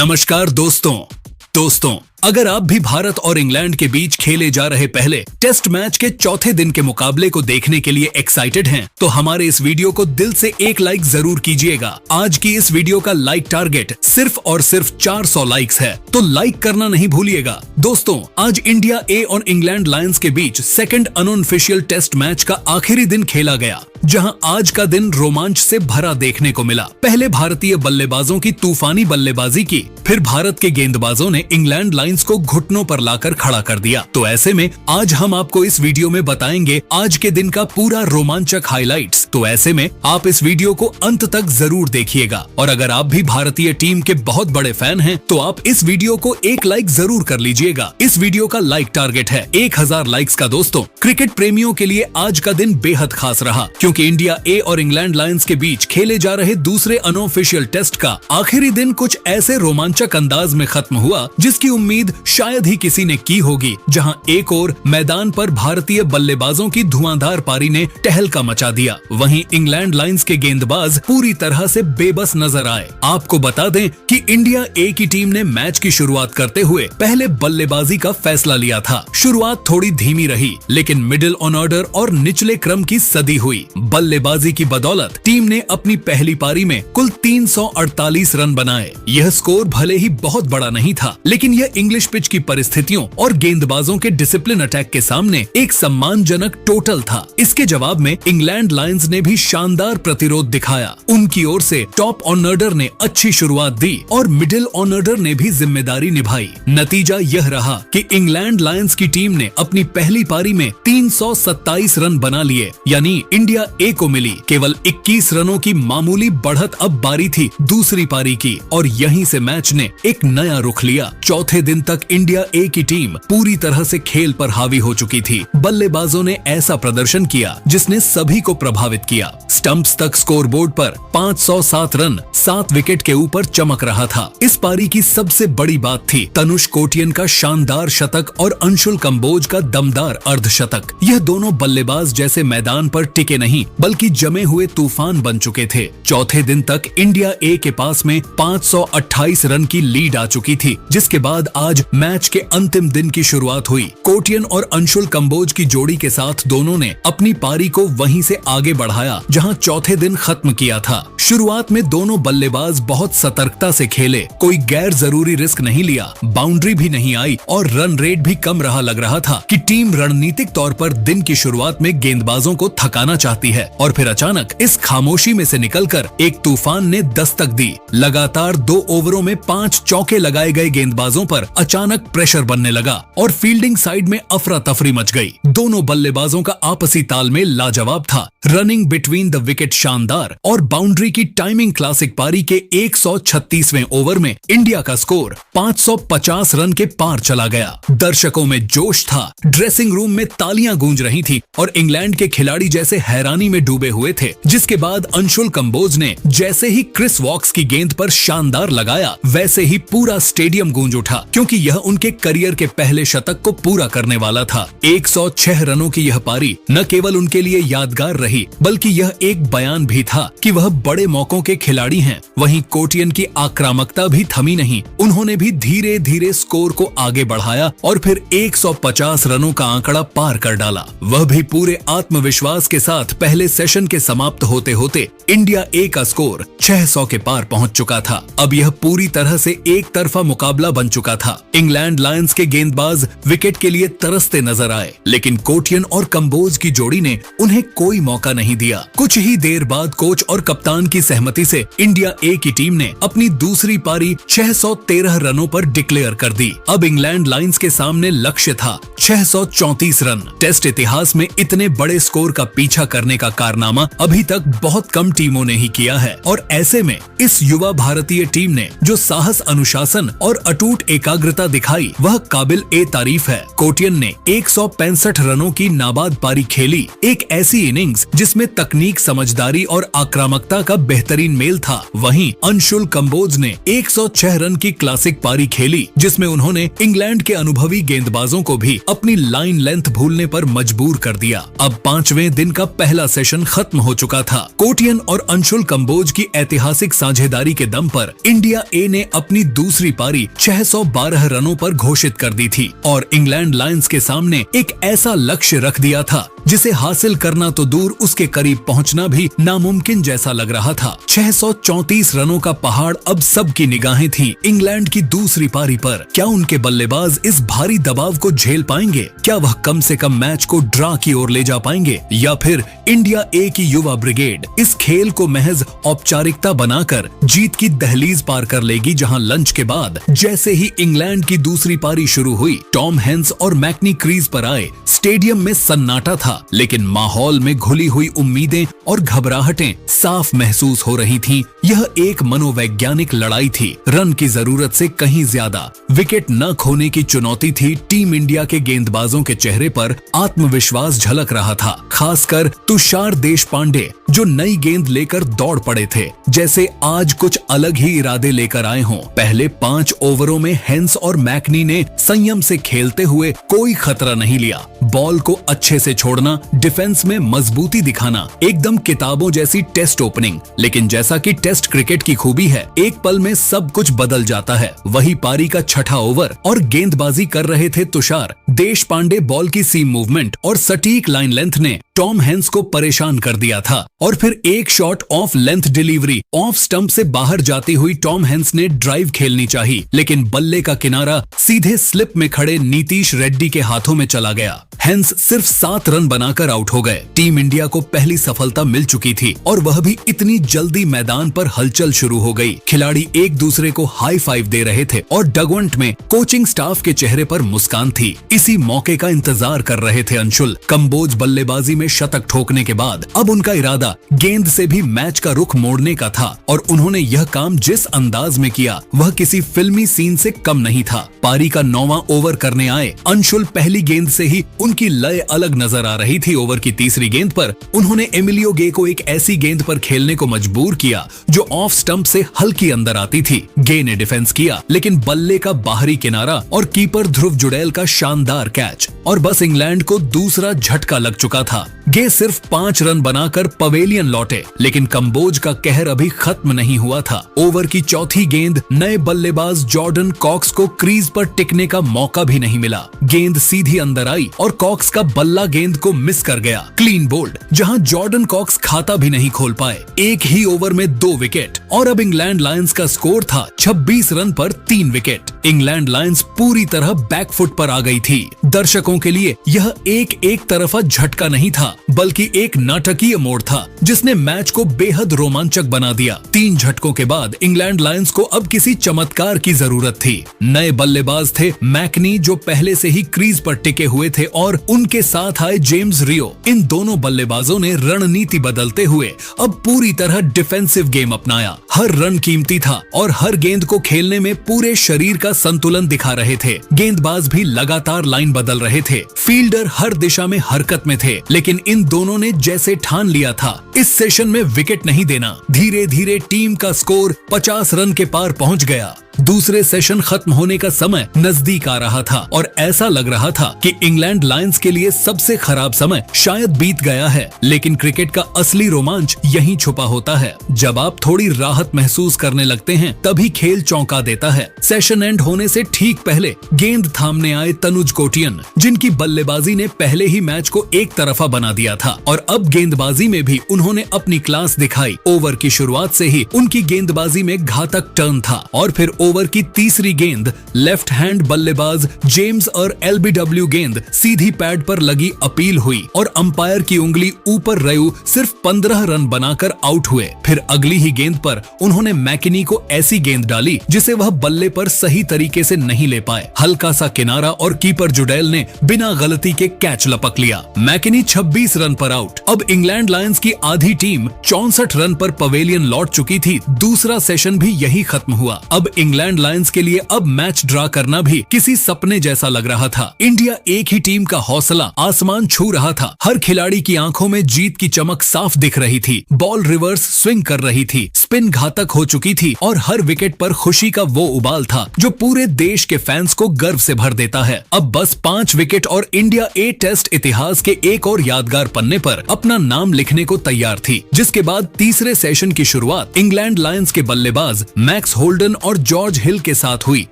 नमस्कार दोस्तों, अगर आप भी भारत और इंग्लैंड के बीच खेले जा रहे पहले टेस्ट मैच के चौथे दिन के मुकाबले को देखने के लिए एक्साइटेड हैं, तो हमारे इस वीडियो को दिल से एक लाइक जरूर कीजिएगा। आज की इस वीडियो का लाइक टारगेट सिर्फ और सिर्फ 400 लाइक्स है, तो लाइक करना नहीं भूलिएगा। दोस्तों, आज इंडिया ए और इंग्लैंड लायंस के बीच सेकंड अनऑफिशियल टेस्ट मैच का आखिरी दिन खेला गया, जहां आज का दिन रोमांच से भरा देखने को मिला। पहले भारतीय बल्लेबाजों की तूफानी बल्लेबाजी की, फिर भारत के गेंदबाजों ने इंग्लैंड लायंस को घुटनों पर लाकर खड़ा कर दिया। तो ऐसे में आज हम आपको इस वीडियो में बताएंगे आज के दिन का पूरा रोमांचक हाइलाइट्स। तो ऐसे में आप इस वीडियो को अंत तक जरूर देखिएगा, और अगर आप भी भारतीय टीम के बहुत बड़े फैन हैं, तो आप इस वीडियो को एक लाइक जरूर कर लीजिएगा। इस वीडियो का लाइक टारगेट है 1000 लाइक्स का। दोस्तों, क्रिकेट प्रेमियों के लिए आज का दिन बेहद खास रहा, क्योंकि इंडिया ए और इंग्लैंड लायंस के बीच खेले जा रहे दूसरे अनऑफिशियल टेस्ट का आखिरी दिन कुछ ऐसे रोमांचक अंदाज में खत्म हुआ जिसकी उम्मीद शायद ही किसी ने की होगी। जहां एक ओर मैदान पर भारतीय बल्लेबाजों की धुआंधार पारी ने टहलका मचा दिया, वहीं इंग्लैंड लायंस के गेंदबाज पूरी तरह से बेबस नजर आए। आपको बता दें कि इंडिया ए की टीम ने मैच की शुरुआत करते हुए पहले बल्लेबाजी का फैसला लिया था। शुरुआत थोड़ी धीमी रही, लेकिन मिडिल ऑर्डर और निचले क्रम की सदी हुई। बल्लेबाजी की बदौलत टीम ने अपनी पहली पारी में कुल 348 रन बनाए। यह स्कोर भले ही बहुत बड़ा नहीं था, लेकिन यह इंग्लिश पिच की परिस्थितियों और गेंदबाजों के डिसिप्लिन अटैक के सामने एक सम्मानजनक टोटल था। इसके जवाब में इंग्लैंड लायंस ने भी शानदार प्रतिरोध दिखाया। उनकी ओर से टॉप ऑर्डर ने अच्छी शुरुआत दी और मिडिल ऑर्डर ने भी जिम्मेदारी निभाई। नतीजा यह रहा कि इंग्लैंड लायंस की टीम ने अपनी पहली पारी में 327 रन बना लिए, यानी इंडिया ए को मिली केवल 21 रनों की मामूली बढ़त। अब बारी थी दूसरी पारी की, और यहीं से मैच ने एक नया रुख लिया। चौथे दिन तक इंडिया ए की टीम पूरी तरह से खेल पर हावी हो चुकी थी। बल्लेबाजों ने ऐसा प्रदर्शन किया जिसने सभी को प्रभावित किया। स्टंप्स तक स्कोरबोर्ड पर 507 रन 7 विकेट के ऊपर चमक रहा था। इस पारी की सबसे बड़ी बात थी तनुष कोटियन का शानदार शतक और अंशुल कंबोज का दमदार अर्धशतक। यह दोनों बल्लेबाज जैसे मैदान पर टिके नहीं, बल्कि जमे हुए तूफान बन चुके थे। चौथे दिन तक इंडिया ए के पास में 528 रन की लीड आ चुकी थी, जिसके बाद आज मैच के अंतिम दिन की शुरुआत हुई। कोटियन और अंशुल कंबोज की जोड़ी के साथ दोनों ने अपनी पारी को वहीं से आगे बढ़ाया जहां चौथे दिन खत्म किया था। शुरुआत में दोनों बल्लेबाज बहुत सतर्कता से खेले, कोई गैर जरूरी रिस्क नहीं लिया, बाउंड्री भी नहीं आई और रन रेट भी कम रहा। लग रहा था कि टीम रणनीतिक तौर पर दिन की शुरुआत में गेंदबाजों को थकाना चाहती है, और फिर अचानक इस खामोशी में से निकलकर एक तूफान ने दस्तक दी। लगातार 2 ओवरों में 5 चौके लगाए गए गेंदबाजों पर अचानक प्रेशर बनने लगा और फील्डिंग साइड में अफरा तफरी मच गई। दोनों बल्लेबाजों का आपसी तालमेल लाजवाब था। रनिंग बिटवीन द विकेट शानदार और बाउंड्री की टाइमिंग क्लासिक। पारी के 136वें ओवर में इंडिया का स्कोर 550 रन के पार चला गया। दर्शकों में जोश था, ड्रेसिंग रूम में तालियां गूंज रही थी और इंग्लैंड के खिलाड़ी जैसे हैरानी में डूबे हुए थे। जिसके बाद अंशुल कंबोज ने जैसे ही क्रिस वॉक्स की गेंद पर शानदार लगाया, वैसे ही पूरा स्टेडियम गूंज उठा, क्योंकि यह उनके करियर के पहले शतक को पूरा करने वाला था। 106 रनों की यह पारी न केवल उनके लिए यादगार रही, बल्कि यह एक बयान भी था कि वह बड़े मौकों के खिलाड़ी हैं। वहीं कोटियन की आक्रामकता भी थमी नहीं, उन्होंने भी धीरे धीरे स्कोर को आगे बढ़ाया और फिर 150 रनों का आंकड़ा पार कर डाला, वह भी पूरे आत्मविश्वास के साथ। पहले सेशन के समाप्त होते होते इंडिया ए का स्कोर 600 के पार पहुंच चुका था। अब यह पूरी तरह से एक तरफा मुकाबला बन चुका था। इंग्लैंड लायंस के गेंदबाज विकेट के लिए तरसते नजर आए, लेकिन कोटियन और कंबोज की जोड़ी ने उन्हें कोई मौका नहीं दिया। कुछ ही देर बाद कोच और कप्तान की सहमति से इंडिया ए की टीम ने अपनी दूसरी पारी 613 रनों पर डिक्लेयर कर दी। अब इंग्लैंड लायंस के सामने लक्ष्य था 634 रन। टेस्ट इतिहास में इतने बड़े स्कोर का पीछा करने का कारनामा अभी तक बहुत कम टीमों ने ही किया है, और ऐसे में इस युवा भारतीय टीम ने जो साहस, अनुशासन और अटूट एकाग्रता दिखाई, वह काबिल ए तारीफ है। कोटियन ने 165 रनों की नाबाद पारी खेली, एक ऐसी इनिंग्स जिसमें तकनीक, समझदारी और आक्रामकता का बेहतरीन मेल था। वहीं अंशुल कंबोज ने 106 रन की क्लासिक पारी खेली, जिसमें उन्होंने इंग्लैंड के अनुभवी गेंदबाजों को भी अपनी लाइन लेंथ भूलने पर मजबूर कर दिया। अब 5वें दिन का पहला पहला सेशन खत्म हो चुका था। कोटियन और अंशुल कंबोज की ऐतिहासिक साझेदारी के दम पर इंडिया ए ने अपनी दूसरी पारी 612 रनों पर घोषित कर दी थी और इंग्लैंड लायंस के सामने एक ऐसा लक्ष्य रख दिया था जिसे हासिल करना तो दूर, उसके करीब पहुंचना भी नामुमकिन जैसा लग रहा था। 634 रनों का पहाड़ अब सबकी निगाहें थी इंग्लैंड की दूसरी पारी पर। क्या उनके बल्लेबाज इस भारी दबाव को झेल पाएंगे? क्या वह कम से कम मैच को ड्रा की ओर ले जा पाएंगे? या फिर इंडिया ए की युवा ब्रिगेड इस खेल को महज औपचारिकता बनाकर जीत की दहलीज पार कर लेगी? जहां लंच के बाद जैसे ही इंग्लैंड की दूसरी पारी शुरू हुई, टॉम हैंस और मैकनी क्रीज पर आए। स्टेडियम में सन्नाटा था, लेकिन माहौल में घुली हुई उम्मीदें और घबराहटें साफ महसूस हो रही थीं। यह एक मनोवैज्ञानिक लड़ाई थी, रन की जरूरत से कहीं ज्यादा। विकेट न खोने की चुनौती थी। टीम इंडिया के गेंदबाजों के चेहरे पर आत्मविश्वास झलक रहा था, खासकर तुषार देशपांडे जो नई गेंद लेकर दौड़ पड़े थे, जैसे आज कुछ अलग ही इरादे लेकर आए हों। पहले 5 ओवरों में हैंस और मैकनी ने संयम से खेलते हुए कोई खतरा नहीं लिया। बॉल को अच्छे से छोड़ना, डिफेंस में मजबूती दिखाना, एकदम किताबों जैसी टेस्ट ओपनिंग। लेकिन जैसा कि टेस्ट क्रिकेट की खूबी है, एक पल में सब कुछ बदल जाता है। वही पारी का छठा ओवर और गेंदबाजी कर रहे थे तुषार देशपांडे। बॉल की सीम मूवमेंट और सटीक लाइन लेंथ ने टॉम हैंस को परेशान कर दिया था और फिर एक shot of length delivery off stump से बाहर जाती हुई टॉम हैंस ने ड्राइव खेलनी चाहिए, लेकिन बल्ले का किनारा सीधे स्लिप में खड़े नीतीश रेड्डी के हाथों में चला गया। हैंस सिर्फ 7 रन बनाकर आउट हो गए। टीम इंडिया को पहली सफलता मिल चुकी थी और वह भी इतनी जल्दी। मैदान पर हलचल शुरू हो गई। खिलाड़ी एक दूसरे को हाई फाइव दे रहे थे और डगवंट में कोचिंग स्टाफ के चेहरे पर मुस्कान थी। इसी मौके का इंतजार कर रहे थे अंशुल कंबोज। बल्लेबाजी में शतक ठोकने के बाद अब उनका इरादा गेंद से भी मैच का रुख मोड़ने का था और उन्होंने यह काम जिस अंदाज में किया वह किसी फिल्मी सीन से कम नहीं था। पारी का 9वां ओवर करने आए अंशुल पहली गेंद से ही उनकी लय अलग नजर आ रही थी। ओवर की तीसरी गेंद पर उन्होंने एमिलियो गे को एक ऐसी गेंद पर खेलने को मजबूर किया जो ऑफ स्टंप से हल्की अंदर आती थी। गे ने डिफेंस किया, लेकिन बल्ले का बाहरी किनारा और कीपर ध्रुव जुड़ैल का शानदार कैच और बस इंग्लैंड को दूसरा झटका लग चुका था। गे सिर्फ 5 रन बनाकर पवेलियन लौटे, लेकिन कंबोज का कहर अभी खत्म नहीं हुआ था। ओवर की चौथी गेंद नए बल्लेबाज जॉर्डन कॉक्स को क्रीज पर टिकने का मौका भी नहीं मिला। गेंद सीधी अंदर आई और कॉक्स का बल्ला गेंद को मिस कर गया। क्लीन बोल्ड, जहां जॉर्डन कॉक्स खाता भी नहीं खोल पाए। एक ही ओवर में 2 विकेट और अब इंग्लैंड लायंस का स्कोर था 26 रन पर 3 विकेट। इंग्लैंड लायंस पूरी तरह बैकफुट पर आ गई थी। दर्शकों के लिए यह एक तरफा झटका नहीं था, बल्कि एक नाटकीय मोड़ था जिसने मैच को बेहद रोमांचक बना दिया। 3 झटकों के बाद इंग्लैंड लायंस को अब किसी चमत्कार की जरूरत थी। नए बल्लेबाज थे मैकनी जो पहले से ही क्रीज पर टिके हुए थे और उनके साथ आए जेम्स रियो। इन दोनों बल्लेबाजों ने रणनीति बदलते हुए अब पूरी तरह डिफेंसिव गेम अपनाया। हर रन कीमती था और हर गेंद को खेलने में पूरे शरीर का संतुलन दिखा रहे थे। गेंदबाज भी लगातार लाइन बदल रहे थे। फील्डर हर दिशा में हरकत में थे, लेकिन इन दोनों ने जैसे ठान लिया था इस सेशन में विकेट नहीं देना। धीरे धीरे टीम का स्कोर 50 रन के पार पहुंच गया। दूसरे सेशन खत्म होने का समय नजदीक आ रहा था और ऐसा लग रहा था कि इंग्लैंड लायंस के लिए सबसे खराब समय शायद बीत गया है। लेकिन क्रिकेट का असली रोमांच यहीं छुपा होता है। जब आप थोड़ी राहत महसूस करने लगते हैं तभी खेल चौंका देता है। सेशन एंड होने से ठीक पहले गेंद थामने आए तनुज कोटियन, जिनकी बल्लेबाजी ने पहले ही मैच को एक तरफा बना दिया था और अब गेंदबाजी में भी उन्होंने अपनी क्लास दिखाई। ओवर की शुरुआत से ही उनकी गेंदबाजी में घातक टर्न था और फिर ओवर की तीसरी गेंद लेफ्ट हैंड बल्लेबाज जेम्स और एलबीडब्ल्यू गेंद सीधी पैड पर लगी अपील हुई और अंपायर की उंगली ऊपर रयू सिर्फ 15 रन बनाकर आउट हुए। फिर अगली ही गेंद पर उन्होंने मैकनी को ऐसी गेंद डाली जिसे वह बल्ले पर सही तरीके से नहीं ले पाए। हल्का सा किनारा और कीपर जुड़ैल ने बिना गलती के कैच लपक लिया। मैकनी 26 रन पर आउट। अब इंग्लैंड लायंस की आधी टीम 64 रन पर पवेलियन लौट चुकी थी। दूसरा सेशन भी यही खत्म हुआ। अब इंग्लैंड लायंस के लिए अब मैच ड्रा करना भी किसी सपने जैसा लग रहा था। इंडिया एक ही टीम का हौसला आसमान छू रहा था। हर खिलाड़ी की आंखों में जीत की चमक साफ दिख रही थी। बॉल रिवर्स स्विंग कर रही थी। स्पिन घातक हो चुकी थी और हर विकेट पर खुशी का वो उबाल था जो पूरे देश के फैंस को गर्व से भर देता है। अब बस 5 विकेट और इंडिया ए टेस्ट इतिहास के एक और यादगार पन्ने पर अपना नाम लिखने को तैयार थी, जिसके बाद तीसरे सेशन की शुरुआत इंग्लैंड लायंस के बल्लेबाज मैक्स होल्डन और जॉर्ज हिल के साथ हुई।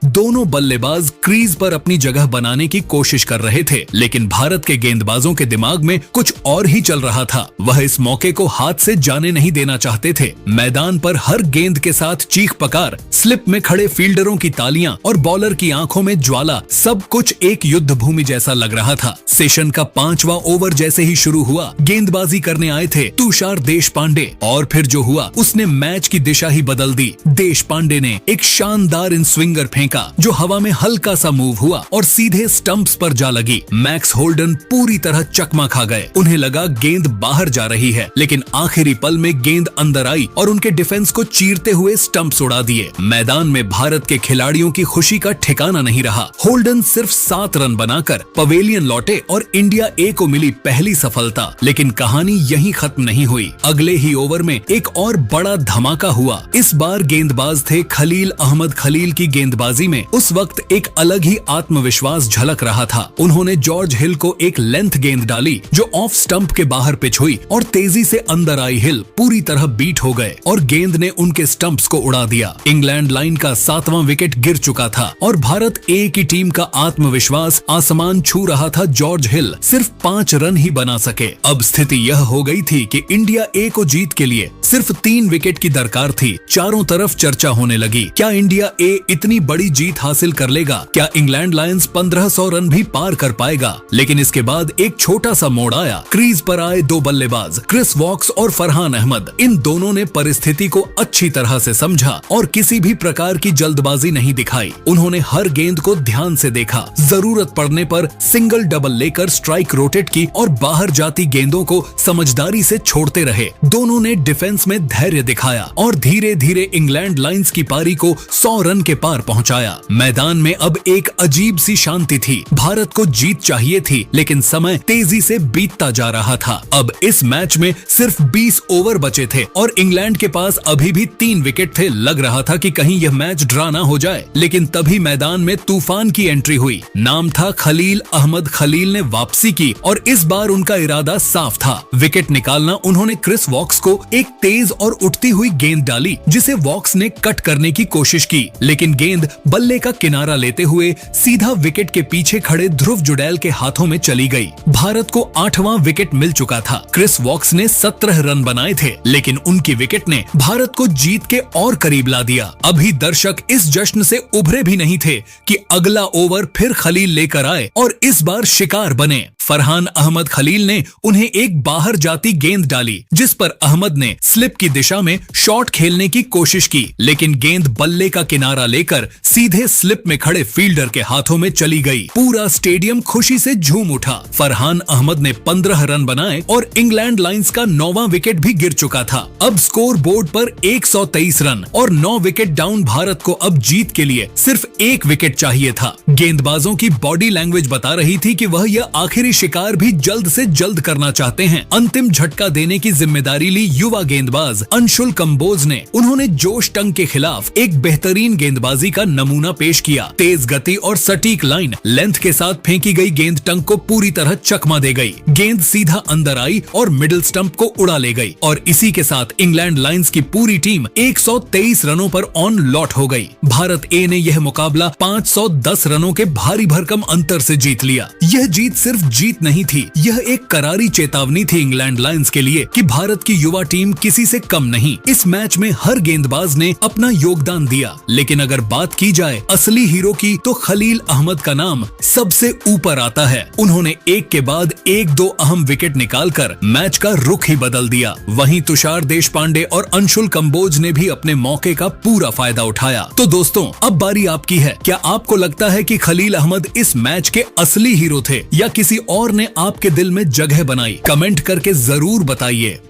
दोनों बल्लेबाज क्रीज पर अपनी जगह बनाने की कोशिश कर रहे थे, लेकिन भारत के गेंदबाजों के दिमाग में कुछ और ही चल रहा था। वह इस मौके को हाथ से जाने नहीं देना चाहते थे। मैदान पर हर गेंद के साथ चीख पकार, स्लिप में खड़े फील्डरों की तालियां और बॉलर की आंखों में ज्वाला, सब कुछ एक युद्ध भूमि जैसा लग रहा था। सेशन का 5वां ओवर जैसे ही शुरू हुआ, गेंदबाजी करने आए थे तुषार देशपांडे, और फिर जो हुआ उसने मैच की दिशा ही बदल दी। देशपांडे ने एक शानदार इन स्विंगर फेंका जो हवा में हल्का सा मूव हुआ और सीधे स्टंप्स पर जा लगी। मैक्स होल्डन पूरी तरह चकमा खा गए। उन्हें लगा गेंद बाहर जा रही है, लेकिन आखिरी पल में गेंद अंदर आई और उनके डिफेंस को चीरते हुए स्टंप्स उड़ा दिए। मैदान में भारत के खिलाड़ियों की खुशी का ठिकाना नहीं रहा। होल्डन सिर्फ 7 रन बनाकर पवेलियन लौटे और इंडिया ए को मिली पहली सफलता। लेकिन कहानी यहीं खत्म नहीं हुई। अगले ही ओवर में एक और बड़ा धमाका हुआ। इस बार गेंदबाज थे खलील अहमद खलील की गेंदबाजी में उस वक्त एक अलग ही आत्मविश्वास झलक रहा था। उन्होंने जॉर्ज हिल को एक लेंथ गेंद डाली जो ऑफ स्टंप के बाहर पिच हुई और तेजी से अंदर आई। हिल पूरी तरह बीट हो गए और गेंद ने उनके स्टंप्स को उड़ा दिया। इंग्लैंड लाइन का 7वां विकेट गिर चुका था और भारत ए की टीम का आत्मविश्वास आसमान छू रहा था। जॉर्ज हिल सिर्फ 5 रन ही बना सके। अब स्थिति यह हो गई थी कि इंडिया ए को जीत के लिए सिर्फ 3 विकेट की दरकार थी। चारों तरफ चर्चा होने लगी, क्या इंडिया ए इतनी बड़ी जीत हासिल कर लेगा? क्या इंग्लैंड लायंस 1500 रन भी पार कर पाएगा? लेकिन इसके बाद एक छोटा सा मोड़ आया। क्रीज पर आए 2 बल्लेबाज क्रिस वॉक्स और फरहान अहमद। इन दोनों ने परिस्थिति को अच्छी तरह से समझा और किसी भी प्रकार की जल्दबाजी नहीं दिखाई। उन्होंने हर गेंद को ध्यान से देखा, जरूरत पड़ने पर सिंगल डबल लेकर स्ट्राइक रोटेट की और बाहर जाती गेंदों को समझदारी से छोड़ते रहे। दोनों ने डिफेंस में धैर्य दिखाया और धीरे धीरे इंग्लैंड लायंस की पारी को 100 रन के पार पहुंचाया। मैदान में अब एक अजीब सी शांति थी। भारत को जीत चाहिए थी, लेकिन समय तेजी से बीतता जा रहा था। अब इस मैच में सिर्फ 20 ओवर बचे थे और इंग्लैंड के पास अभी भी 3 विकेट थे। लग रहा था कि कहीं यह मैच ड्रा ना हो जाए, लेकिन तभी मैदान में तूफान की एंट्री हुई। नाम था खलील अहमद खलील ने वापसी की और इस बार उनका इरादा साफ था, विकेट निकालना। उन्होंने क्रिस वॉक्स को एक तेज और उठती हुई गेंद डाली जिसे वॉक्स ने कट करने की कोशिश की, लेकिन गेंद बल्ले का किनारा लेते हुए सीधा विकेट के पीछे खड़े ध्रुव जुडैल के हाथों में चली गई। भारत को 8वां विकेट मिल चुका था। क्रिस वॉक्स ने 17 रन बनाए थे, लेकिन उनकी विकेट ने भारत को जीत के और करीब ला दिया। अभी दर्शक इस जश्न से उभरे भी नहीं थे कि अगला ओवर फिर खलील लेकर आए और इस बार शिकार बने। फरहान अहमद खलील ने उन्हें एक बाहर जाती गेंद डाली जिस पर अहमद ने स्लिप की दिशा में शॉट खेलने की कोशिश की, लेकिन गेंद बल्ले का किनारा लेकर सीधे स्लिप में खड़े फील्डर के हाथों में चली गई। पूरा स्टेडियम खुशी से झूम उठा। फरहान अहमद ने 15 रन बनाए और इंग्लैंड लायंस का 9वां विकेट भी गिर चुका था। अब स्कोर बोर्ड पर 123 रन और 9 विकेट डाउन। भारत को अब जीत के लिए सिर्फ 1 विकेट चाहिए था। गेंदबाजों की बॉडी लैंग्वेज बता रही थी कि वह यह आखिरी शिकार भी जल्द से जल्द करना चाहते हैं। अंतिम झटका देने की जिम्मेदारी ली युवा गेंदबाज अंशुल कंबोज ने। उन्होंने जोश टंग के खिलाफ एक बेहतरीन गेंदबाजी का नमूना पेश किया। तेज गति और सटीक लाइन लेंथ के साथ फेंकी गई गेंद टंग को पूरी तरह चकमा दे गई। गेंद सीधा अंदर आई और मिडिल स्टंप को उड़ा ले गई और इसी के साथ इंग्लैंड लायंस की पूरी टीम 123 रनों पर ऑन लॉट हो गई। भारत ए ने यह मुकाबला 510 रनों के भारी भरकम अंतर से जीत लिया। यह जीत सिर्फ जीत नहीं थी, यह एक करारी चेतावनी थी इंग्लैंड लायंस के लिए कि भारत की युवा टीम किसी से कम नहीं। इस मैच में हर गेंदबाज ने अपना योगदान दिया, लेकिन अगर बात की जाए असली हीरो की तो खलील अहमद का नाम सबसे ऊपर आता है। उन्होंने एक के बाद एक 2 अहम विकेट निकालकर मैच का रुख ही बदल दिया। वहीं तुषार देशपांडे और अंशुल कंबोज ने भी अपने मौके का पूरा फायदा उठाया। तो दोस्तों, अब बारी आपकी है। क्या आपको लगता है कि खलील अहमद इस मैच के असली हीरो थे या किसी और ने आपके दिल में जगह बनाई? कमेंट करके जरूर बताइए।